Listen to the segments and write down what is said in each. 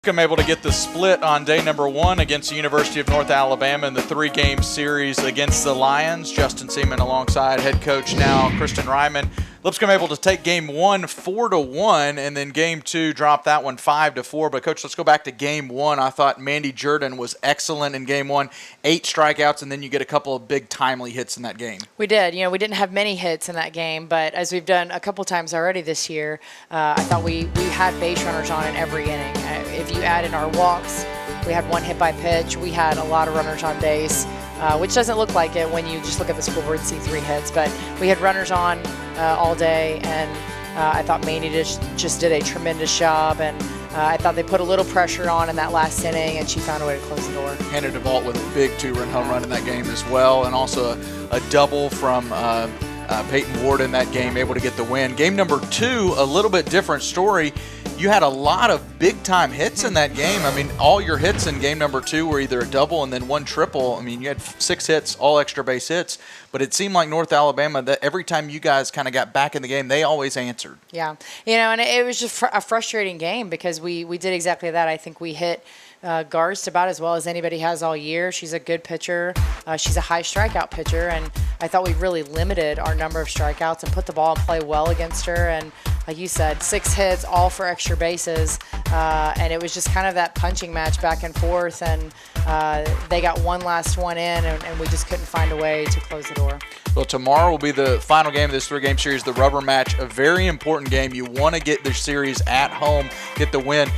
I'm able to get the split on day number 1 against the University of North Alabama in the 3-game series against the Lions. Justin Seaman alongside head coach now Kristen Ryman. Lipscomb able to take game 1 4-1, and then game 2 drop that one 5-4. But coach, let's go back to game 1. I thought Mandy Jordan was excellent in game 1, 8 strikeouts, and then you get a couple of big timely hits in that game. We did. We didn't have many hits in that game, but as we've done a couple times already this year, I thought we had base runners on in every inning. If you add in our walks, we had 1 hit by pitch. We had a lot of runners on base, which doesn't look like it when you just look at the scoreboard and see 3 hits. But we had runners on all day, and I thought Mandy just did a tremendous job. And I thought they put a little pressure on in that last inning, and she found a way to close the door. Handed DeVault with a big 2-run home run in that game as well, and also a double from Peyton Ward in that game, able to get the win. Game number 2, a little bit different story. You had a lot of big-time hits in that game. I mean, all your hits in game number 2 were either a double and then 1 triple. I mean, you had 6 hits, all extra base hits. But it seemed like North Alabama, that every time you guys kind of got back in the game, they always answered. Yeah. And it was just a frustrating game because we did exactly that. I think we hit Garst about as well as anybody has all year. She's a good pitcher. She's a high strikeout pitcher, and I thought we really limited our number of strikeouts and put the ball in play well against her. And like you said, 6 hits, all for extra bases, and it was just kind of that punching match back and forth, and they got one last one in, and we just couldn't find a way to close the door. Well, tomorrow will be the final game of this 3-game series, the rubber match, a very important game. You want to get the series at home, get the win.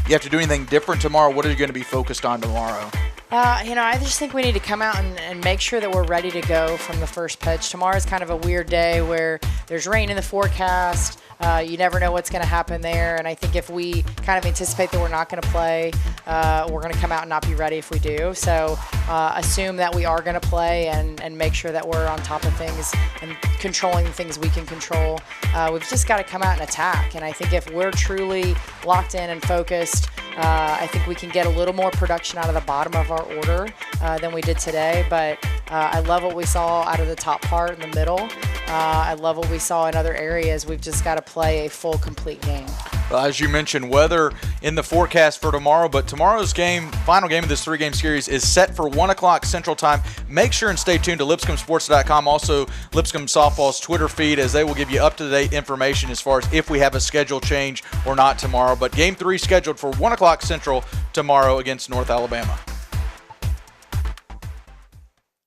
You have to do anything different tomorrow? What are you going to be focused on tomorrow? I just think we need to come out and make sure that we're ready to go from the first pitch. Tomorrow is kind of a weird day where there's rain in the forecast. You never know what's going to happen there. And I think if we kind of anticipate that we're not going to play, we're going to come out and not be ready if we do. So assume that we are going to play and make sure that we're on top of things and controlling the things we can control. We've just got to come out and attack. And I think if we're truly locked in and focused, I think we can get a little more production out of the bottom of our order than we did today. But I love what we saw out of the top part in the middle. I love what we saw in other areas. We've just got to play a full, complete game. Well, as you mentioned, weather in the forecast for tomorrow, but tomorrow's game, final game of this 3-game series, is set for 1 o'clock Central Time. Make sure and stay tuned to LipscombSports.com, also Lipscomb Softball's Twitter feed, as they will give you up-to-date information as far as if we have a schedule change or not tomorrow. But Game 3 scheduled for 1 o'clock Central tomorrow against North Alabama.